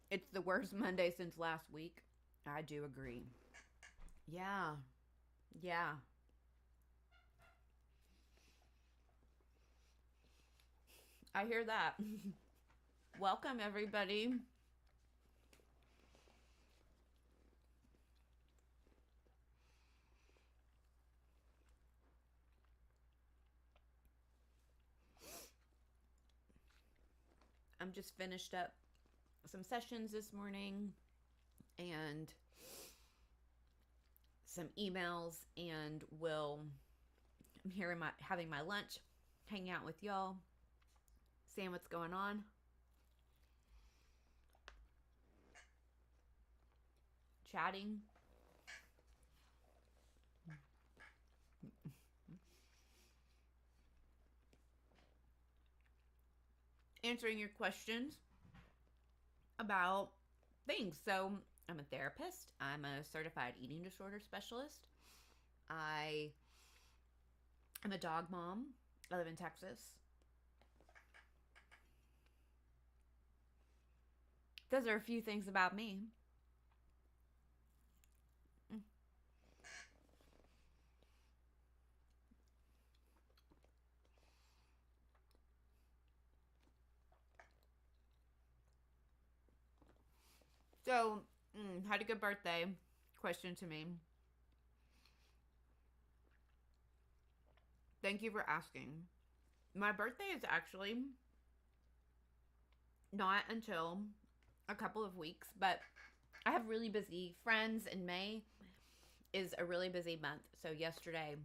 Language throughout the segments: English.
It's the worst Monday since last week. I do agree. Yeah. Yeah. I hear that. Welcome, everybody. I'm just finished up some sessions this morning and some emails, and I'm here in my having my lunch, hanging out with y'all, seeing what's going on, chatting. Answering your questions about things. So, I'm a therapist. I'm a certified eating disorder specialist. I am a dog mom. I live in Texas. Those are a few things about me. So, had a good birthday. Question to me. Thank you for asking. My birthday is actually not until a couple of weeks, but I have really busy friends, and May is a really busy month. So, yesterday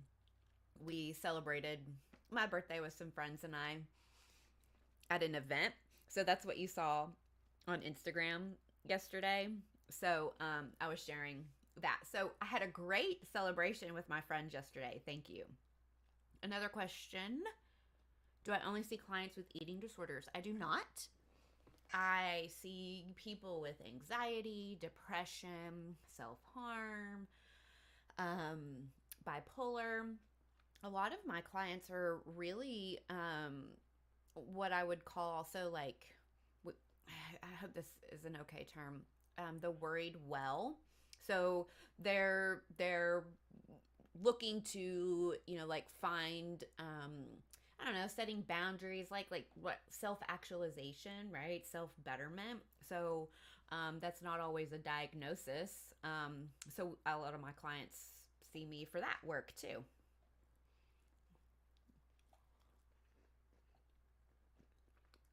we celebrated my birthday with some friends and I at an event. So, that's what you saw on Instagram yesterday. So, I was sharing that. So, I had a great celebration with my friends yesterday. Thank you. Another question. Do I only see clients with eating disorders? I do not. I see people with anxiety, depression, self harm, bipolar. A lot of my clients are really what I would call also like, I hope this is an okay term, the worried well. So they're looking to, like find, I don't know, setting boundaries, like what, self actualization, right? Self betterment. So that's not always a diagnosis. So a lot of my clients see me for that work too.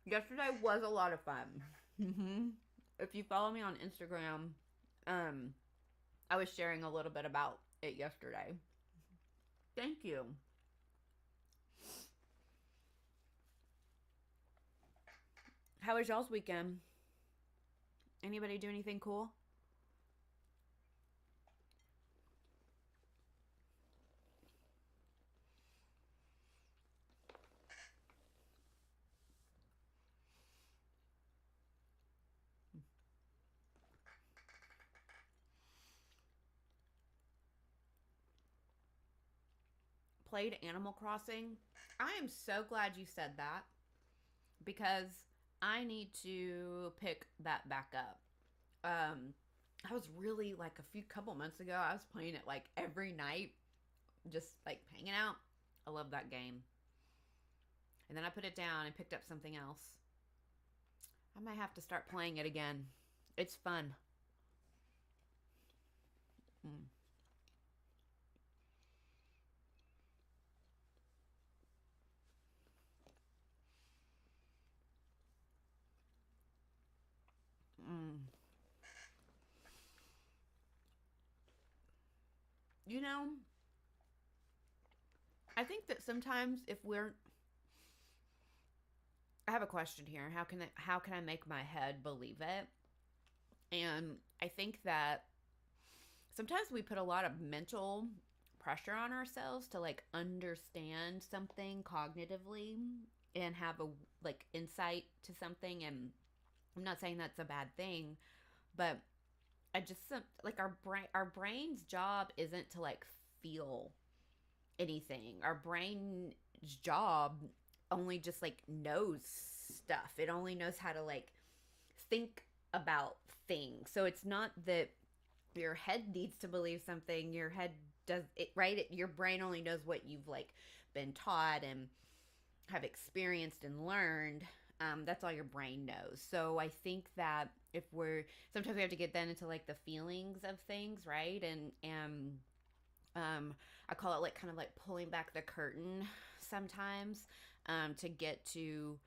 Yesterday was a lot of fun. If you follow me on Instagram, um, I was sharing a little bit about it yesterday. Thank you. How was y'all's weekend? Anybody do anything cool? Played Animal Crossing. I am so glad you said that because I need to pick that back up. Um, I was really like a few couple months ago, I was playing it like every night, just like hanging out. I love that game. And then I put it down and picked up something else. I might have to start playing it again. It's fun. Mm. Mm. You know, I think that sometimes if we're I have a question here. How can I make my head believe it? And I think that sometimes we put a lot of mental pressure on ourselves to like understand something cognitively and have a like insight to something, and I'm not saying that's a bad thing, but I just like our brain's job isn't to like feel anything. Our brain's job only just like knows stuff. It only knows how to like think about thing. So it's not that your head needs to believe something. Your head does it, right? Your brain only knows what you've like been taught and have experienced and learned. That's all your brain knows. So I think that if we're sometimes we have to get then into like the feelings of things, right? And I call it like kind of like pulling back the curtain sometimes, to get to,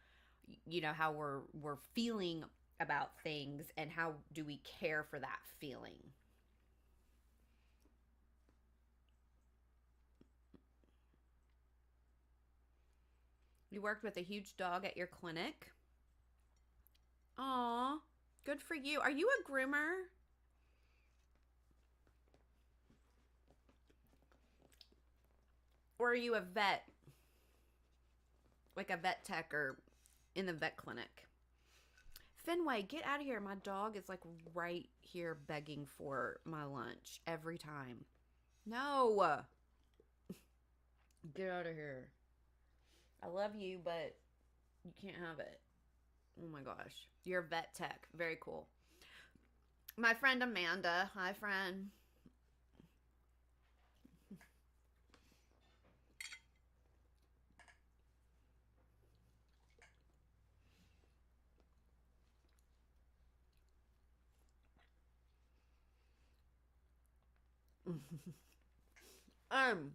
how we're feeling about things and how do we care for that feeling. You worked with a huge dog at your clinic. Aw, good for you. Are you a groomer? Or are you a vet? Like a vet tech or in the vet clinic? Fenway, get out of here. My dog is like right here begging for my lunch every time. No. Get out of here. I love you, but you can't have it. Oh my gosh. You're a vet tech. Very cool. My friend Amanda. Hi, friend. um.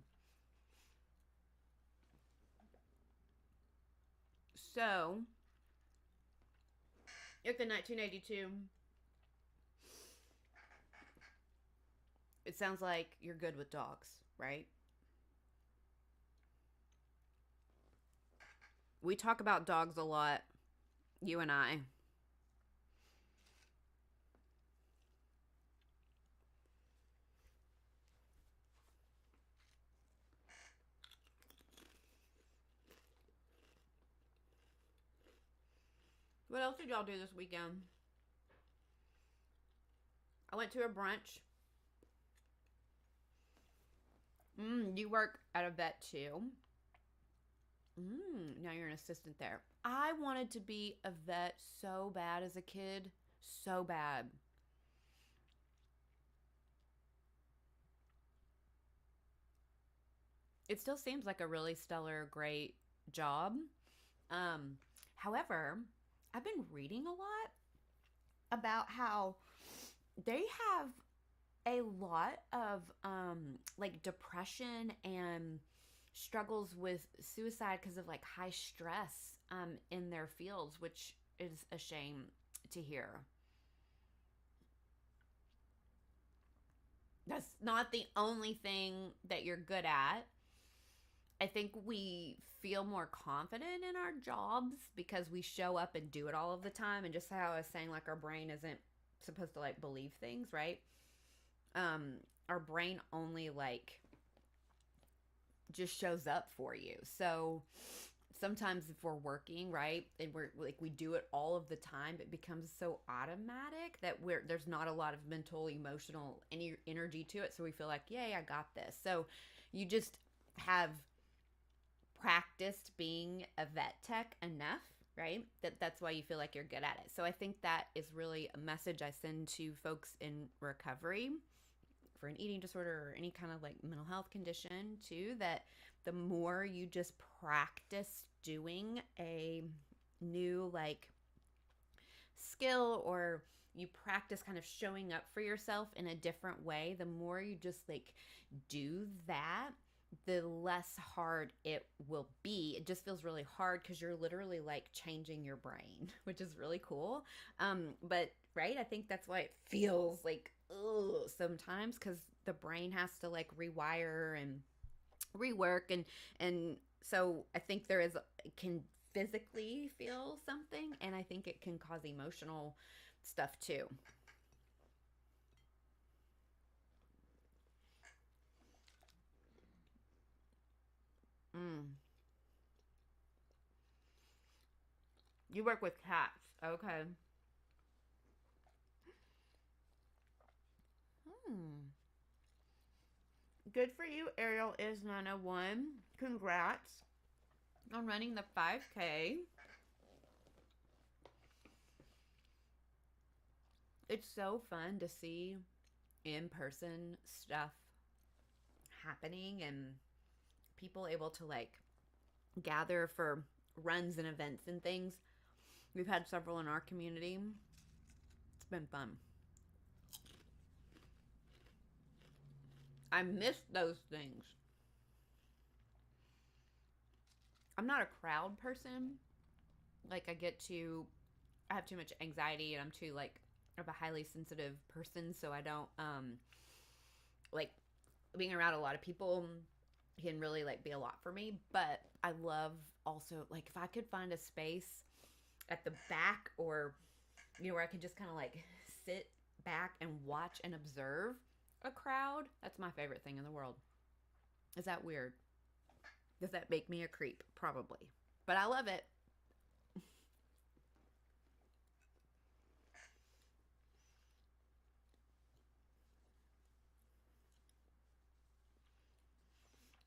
So, if in 1982, it sounds like you're good with dogs, right? We talk about dogs a lot, you and I. What else did y'all do this weekend? I went to a brunch. You work at a vet too. Now you're an assistant there. I wanted to be a vet so bad as a kid. So bad. It still seems like a really stellar, great job. However, I've been reading a lot about how they have a lot of like depression and struggles with suicide because of like high stress in their fields, which is a shame to hear. That's not the only thing that you're good at. I think we feel more confident in our jobs because we show up and do it all of the time. And just how I was saying, like our brain isn't supposed to like believe things, right? Our brain only like just shows up for you. So sometimes if we're working, right, and we're like we do it all of the time, it becomes so automatic that there's not a lot of mental, emotional, any energy to it. So we feel like, yay, I got this. So you just have practiced being a vet tech enough, right? That's why you feel like you're good at it. So I think that is really a message I send to folks in recovery for an eating disorder or any kind of like mental health condition too, that the more you just practice doing a new like skill, or you practice kind of showing up for yourself in a different way, the more you just like do that, the less hard it will be. It just feels really hard because you're literally like changing your brain, which is really cool. But right, I think that's why it feels like ugh sometimes, because the brain has to like rewire and rework, and so I think there is, it can physically feel something, and I think it can cause emotional stuff too. Mm. You work with cats, okay? Hmm. Good for you, Ariel is 901. Congrats on running the 5K. it's so fun to see in-person stuff happening and people able to like gather for runs and events and things. We've had several in our community. It's been fun. I miss those things. I'm not a crowd person. Like I have too much anxiety and I'm too like of a highly sensitive person, so I don't like being around a lot of people can really like be a lot for me. But I love also like if I could find a space at the back or where I can just kind of like sit back and watch and observe a crowd, that's my favorite thing in the world. Is that weird? Does that make me a creep? Probably. But I love it.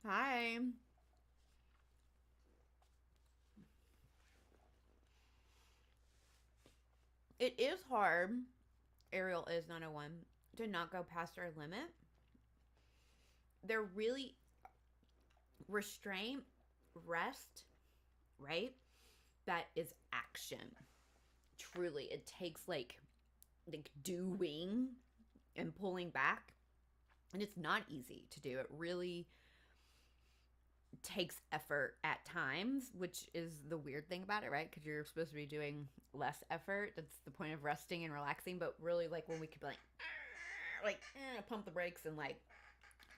Hi. It is hard, Ariel is 901, to not go past our limit. They're really restraint, rest, right? That is action. Truly, it takes like doing and pulling back, and it's not easy to do. It really takes effort at times, which is the weird thing about it, right? Because you're supposed to be doing less effort. That's the point of resting and relaxing. But really, like when we could be pump the brakes and like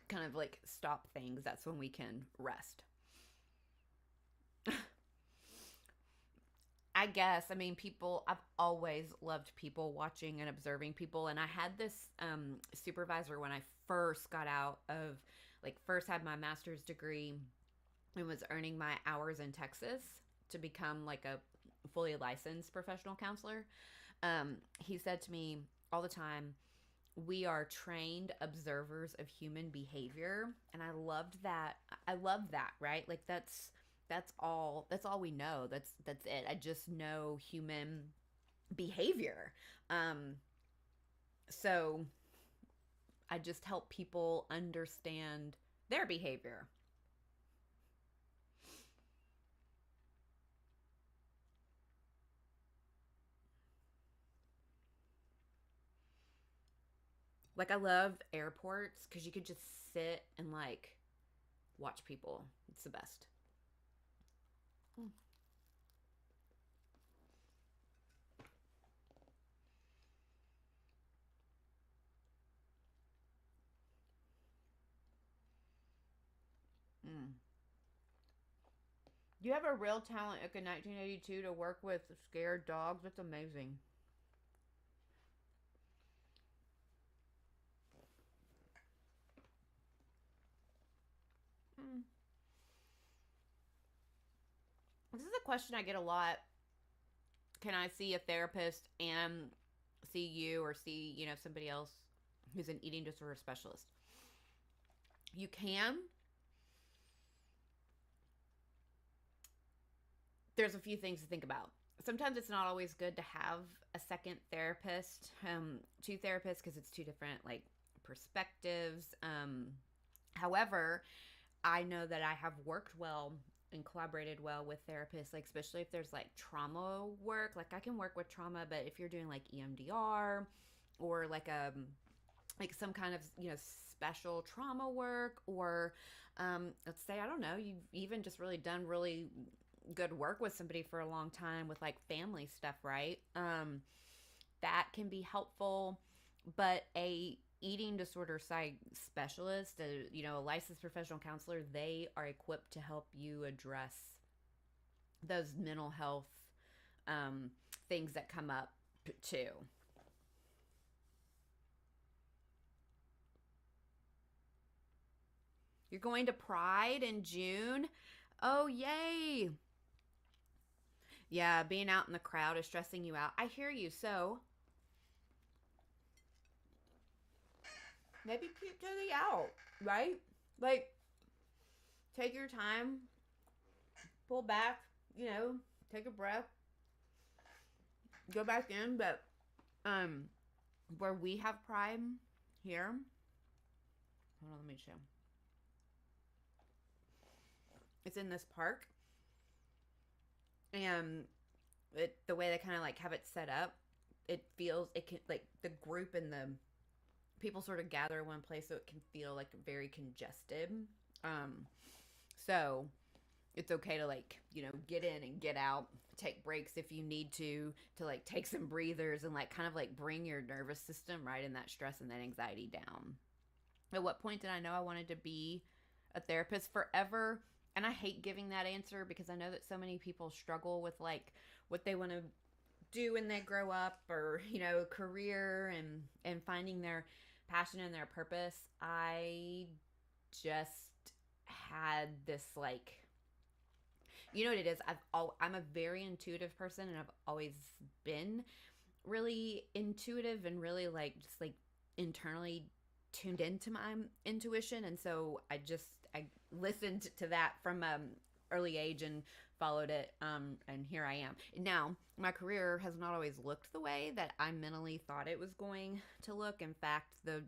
kind of like stop things, that's when we can rest. I guess. I mean, I've always loved people, watching and observing people. And I had this supervisor when I first got out of, like, first had my master's degree and was earning my hours in Texas to become like a fully licensed professional counselor. He said to me all the time, we are trained observers of human behavior. And I loved that. I love that, right? Like that's all we know. That's it. I just know human behavior. So I just help people understand their behavior. Like I love airports because you could just sit and like watch people. It's the best. Mm. You have a real talent, like in 1982, to work with scared dogs. That's amazing. Mm. This is a question I get a lot. Can I see a therapist and see you or see, somebody else who's an eating disorder specialist? You can. There's a few things to think about. Sometimes it's not always good to have a second therapist, two therapists, because it's two different like perspectives. However, I know that I have worked well and collaborated well with therapists, like especially if there's like trauma work. Like I can work with trauma, but if you're doing like EMDR or like some kind of special trauma work, or let's say I don't know, you've even just really done really good work with somebody for a long time with like family stuff, right? That can be helpful, but a eating disorder psych specialist, a licensed professional counselor, they are equipped to help you address those mental health um, things that come up too. You're going to Pride in June. Oh, yay. Yeah, being out in the crowd is stressing you out. I hear you. So maybe keep Teddy out, right? Like, take your time, pull back, take a breath, go back in. But, um, where we have Prime here. Hold on, let me show. It's in this park, and the way they kind of like have it set up, it feels it can like the group and the people sort of gather in one place, so it can feel like very congested. Um, so it's okay to like get in and get out, take breaks if you need to like take some breathers and like kind of like bring your nervous system right in that stress and that anxiety down. At what point did I know I wanted to be a therapist? Forever. And I hate giving that answer because I know that so many people struggle with like what they want to do when they grow up, or career, and finding their passion and their purpose. I just had this like, what it is. I'm a very intuitive person, and I've always been really intuitive and really like just like internally tuned into my intuition. And so I listened to that from early age and followed it, and here I am now. My career has not always looked the way that I mentally thought it was going to look. In fact, the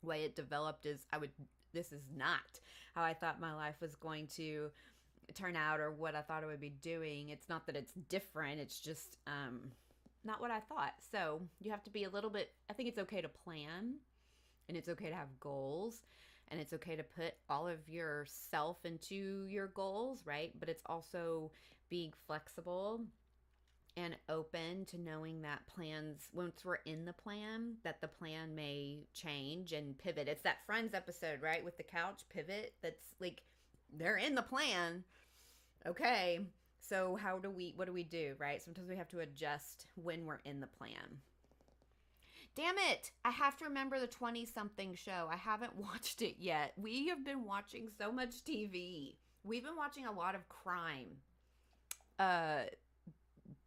way it developed is this is not how I thought my life was going to turn out, or what I thought I would be doing. It's not that it's different, it's just not what I thought. So you have to be a little bit, I think it's okay to plan, and it's okay to have goals, and it's okay to put all of yourself into your goals, right? But it's also being flexible and open to knowing that plans, once we're in the plan, that the plan may change and pivot. It's that Friends episode, right? With the couch pivot. That's like, they're in the plan. Okay. So what do we do, right? Sometimes we have to adjust when we're in the plan. Damn it! I have to remember the 20-something show. I haven't watched it yet. We have been watching so much TV. We've been watching a lot of crime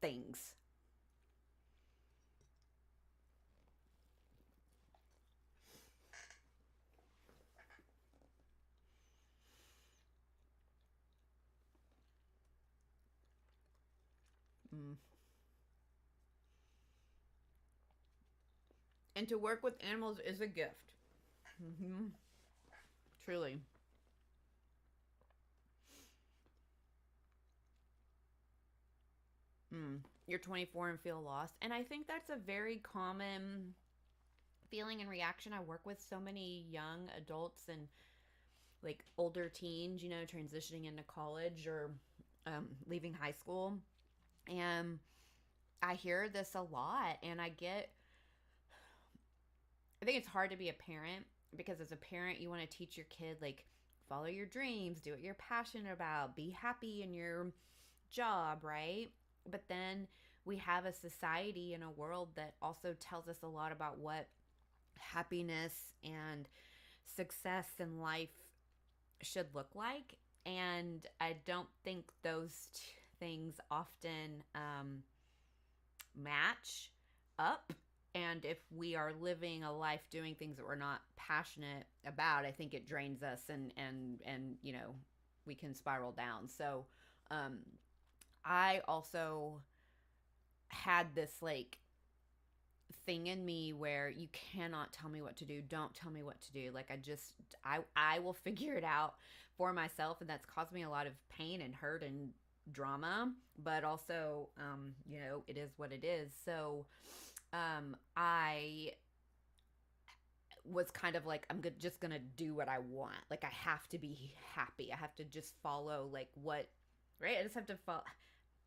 things. Mm. And to work with animals is a gift. Mm-hmm. Truly. You're 24 and feel lost. And I think that's a very common feeling and reaction. I work with so many young adults and like older teens, transitioning into college or leaving high school. And I hear this a lot. And I think it's hard to be a parent, because as a parent, you want to teach your kid, like, follow your dreams, do what you're passionate about, be happy in your job, right? But then we have a society and a world that also tells us a lot about what happiness and success in life should look like. And I don't think those things often match up. And if we are living a life doing things that we're not passionate about, I think it drains us, and we can spiral down. So I also had this like thing in me where you cannot tell me what to do. Don't tell me what to do. Like, I will figure it out for myself, and that's caused me a lot of pain and hurt and drama. But also, it is what it is. So I was kind of like, just gonna do what I want. Like, I have to be happy. I have to just follow like what, right? I just have to follow.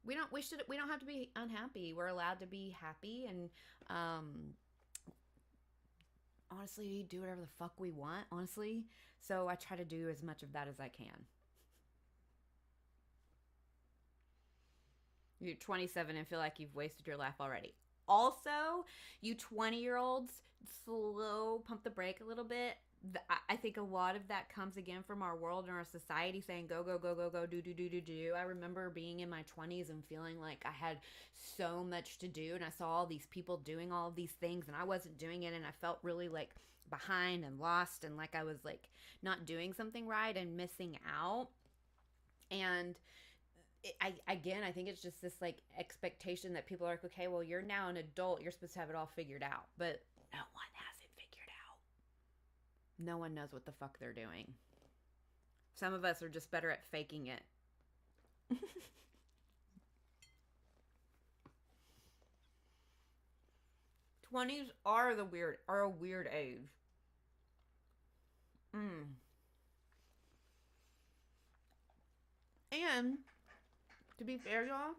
We don't have to be unhappy. We're allowed to be happy, and honestly, do whatever the fuck we want, honestly. So I try to do as much of that as I can. You're 27 and feel like you've wasted your life already. Also, you 20-year-olds, pump the brake a little bit. I think a lot of that comes again from our world and our society saying go, go, go, go, go, do, do, do, do, do. I remember being in my 20s and feeling like I had so much to do, and I saw all these people doing all of these things, and I wasn't doing it, and I felt really like behind and lost, and like I was like not doing something right and missing out. And I think it's just this like expectation that people are like, okay, well, you're now an adult, you're supposed to have it all figured out. But no one has it figured out. No one knows what the fuck they're doing. Some of us are just better at faking it. 20s are a weird age. And to be fair, y'all,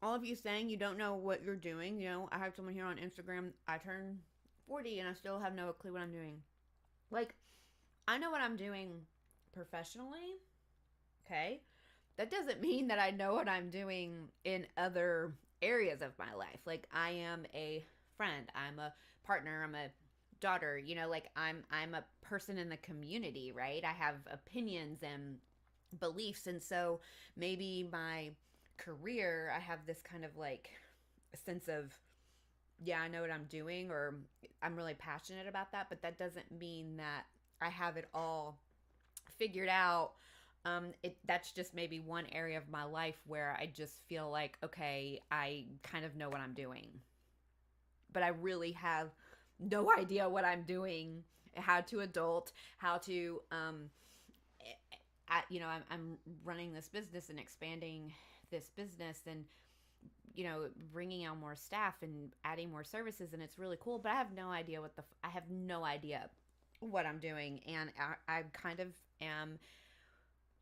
all of you saying you don't know what you're doing, I have someone here on Instagram. I turned 40 and I still have no clue what I'm doing. Like, I know what I'm doing professionally. Okay. That doesn't mean that I know what I'm doing in other areas of my life. Like, I am a friend, I'm a partner, I'm a daughter, like I'm a person in the community, right? I have opinions and beliefs, and so maybe my career, I have this kind of like a sense of, yeah, I know what I'm doing, or I'm really passionate about that, but that doesn't mean that I have it all figured out. That's just maybe one area of my life where I just feel like, okay, I kind of know what I'm doing, but I really have no idea what I'm doing, how to adult, how to, I'm running this business and expanding this business, and bringing on more staff and adding more services, and it's really cool, but I have no idea I have no idea what I'm doing, and I kind of am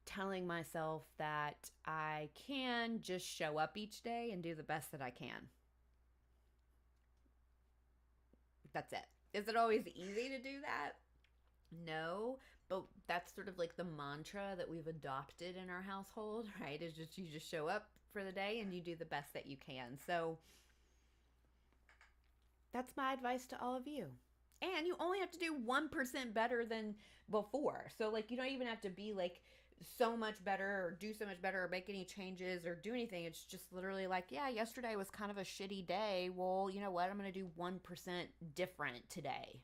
telling myself that I can just show up each day and do the best that I can. That's it. Is it always easy to do that? No, but that's sort of like the mantra that we've adopted in our household, right? Is just, you just show up for the day and you do the best that you can. So that's my advice to all of you. And you only have to do 1% better than before. So like, you don't even have to be like so much better or do so much better or make any changes or do anything. It's just literally like, yeah, yesterday was kind of a shitty day. Well, you know what? I'm going to do 1% different today.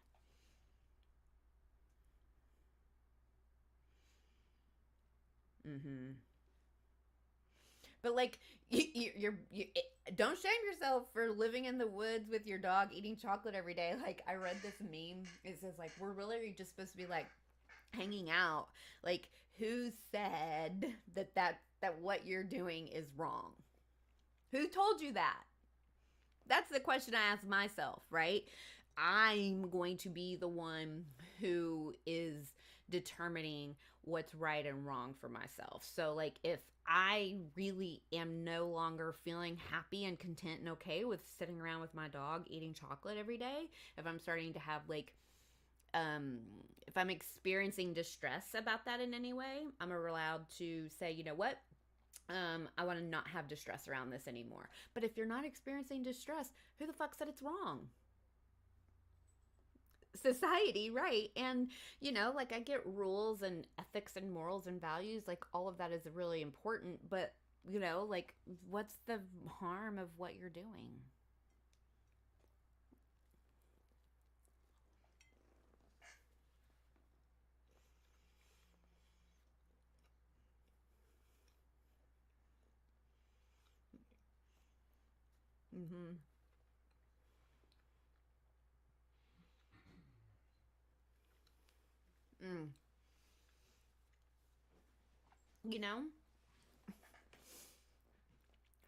But like, you don't shame yourself for living in the woods with your dog eating chocolate every day. Like, I read this meme. It says like, we're really just supposed to be like hanging out. Like, who said that what you're doing is wrong? Who told you that? That's the question I ask myself, right? I'm going to be the one who is determining what's right and wrong for myself. So, like, if I really am no longer feeling happy and content and okay with sitting around with my dog eating chocolate every day, if I'm starting to have like, if I'm experiencing distress about that in any way, I'm allowed to say, you know what? I want to not have distress around this anymore. But if you're not experiencing distress, who the fuck said it's wrong? Society, right? And like, I get rules and ethics and morals and values, like all of that is really important, but like, what's the harm of what you're doing? Mm-hmm. Mm. you know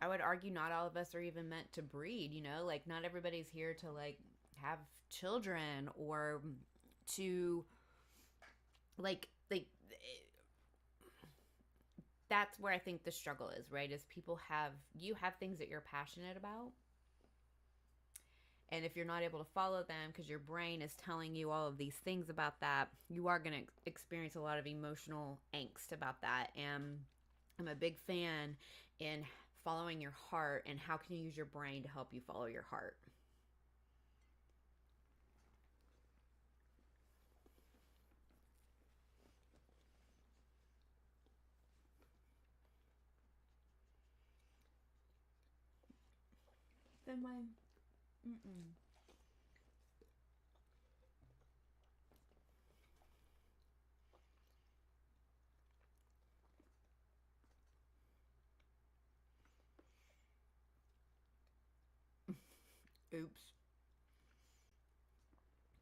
I would argue not all of us are even meant to breed, like, not everybody's here to like have children or to like that's where I think the struggle is, right? Is you have things that you're passionate about, and if you're not able to follow them because your brain is telling you all of these things about that, you are going to experience a lot of emotional angst about that. And I'm a big fan in following your heart, and how can you use your brain to help you follow your heart. Then why? Mm-mm. Oops.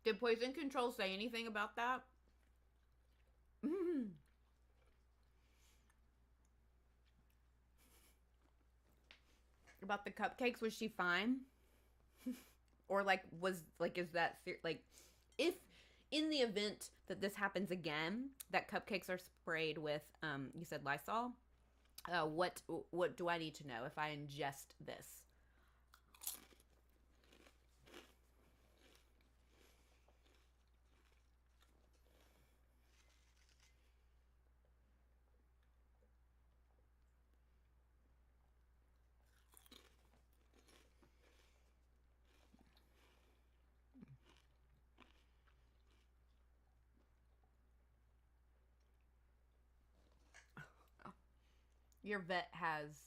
Did poison control say anything about that? About the cupcakes? Was she fine? Or like was like is that like if in the event that this happens again, that cupcakes are sprayed with you said Lysol, what do I need to know if I ingest this? Your vet has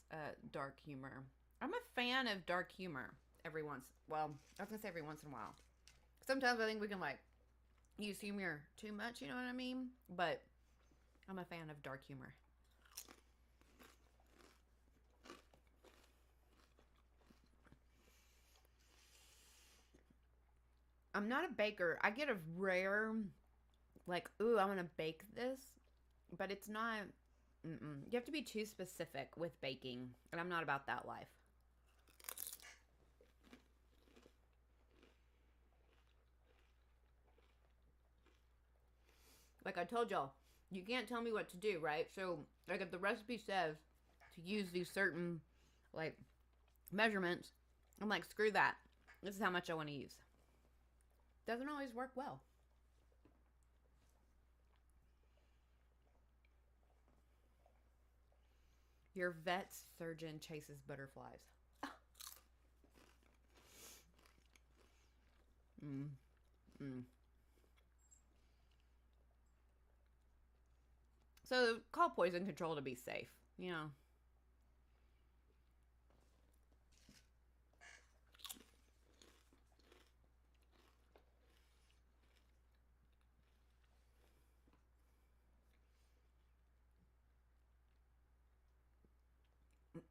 dark humor. I'm a fan of dark humor every once. Well, I was gonna say every once in a while. Sometimes I think we can like use humor too much. You know what I mean? But I'm a fan of dark humor. I'm not a baker. I get a rare like, ooh, I'm gonna bake this, but it's not. You have to be too specific with baking, and I'm not about that life. Like I told y'all, you can't tell me what to do, right? So, like if the recipe says to use these certain like measurements, I'm like, screw that. This is how much I want to use. Doesn't always work well. Your vet surgeon chases butterflies. Mm, mm. So call poison control to be safe. You know.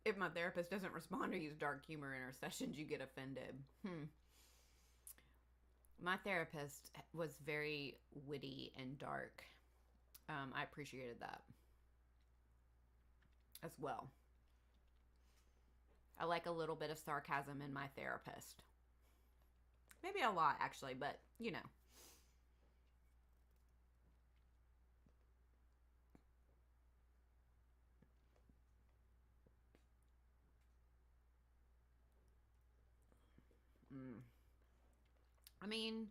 If my therapist doesn't respond or use dark humor in our sessions, you get offended. My therapist was very witty and dark. I appreciated that as well. I like a little bit of sarcasm in my therapist. Maybe a lot, actually, but you know. Mm. I mean,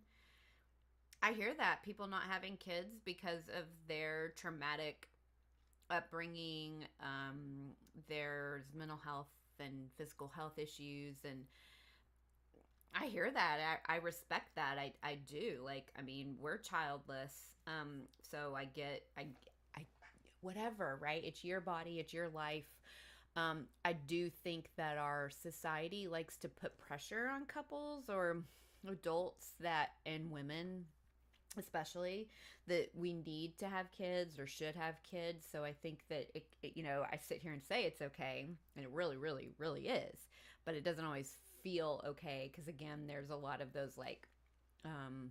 I hear that people not having kids because of their traumatic upbringing, there's mental health and physical health issues, and I hear that. I respect that. I do. Like, I mean, we're childless, so I whatever, right? It's your body, it's your life. I do think that our society likes to put pressure on couples or adults that and women especially that we need to have kids or should have kids. So I think that I sit here and say it's okay, and it really, really, really is, but it doesn't always feel okay because again, there's a lot of those like um,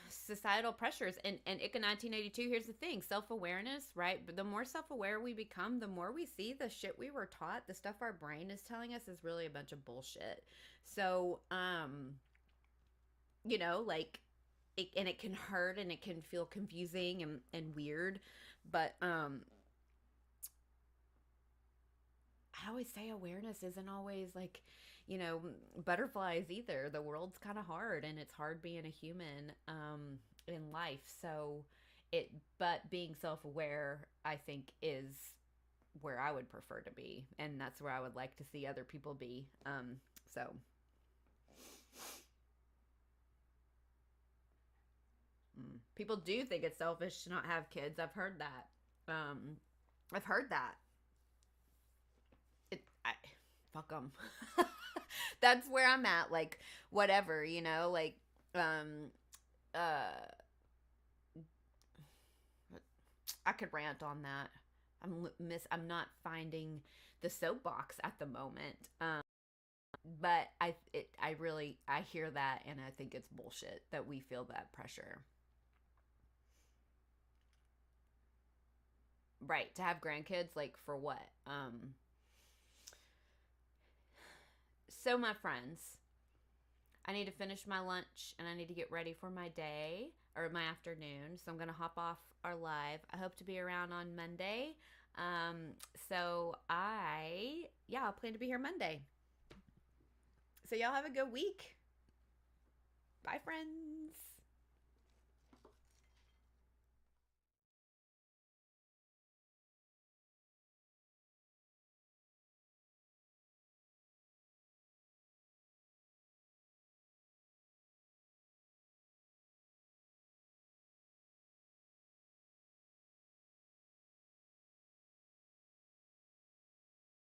societal pressures and ICA 1982. Here's the thing: self-awareness, right? But the more self-aware we become, the more we see the shit we were taught, the stuff our brain is telling us is really a bunch of bullshit. So like and it can hurt and it can feel confusing and weird, but I always say awareness isn't always like butterflies either. The world's kind of hard, and it's hard being a human in life. So it but being self-aware, I think, is where I would prefer to be, and that's where I would like to see other people be. So people do think it's selfish to not have kids. I've heard that. I've heard that. I fuck them. That's where I'm at. Like whatever, like um, uh, I could rant on that. I'm not finding the soapbox at the moment. But I hear that, and I think it's bullshit that we feel that pressure. Right, to have grandkids, like, for what? So my friends, I need to finish my lunch and I need to get ready for my day or my afternoon. So I'm going to hop off our live. I hope to be around on Monday. So I'll plan to be here Monday. So y'all have a good week. Bye, friends.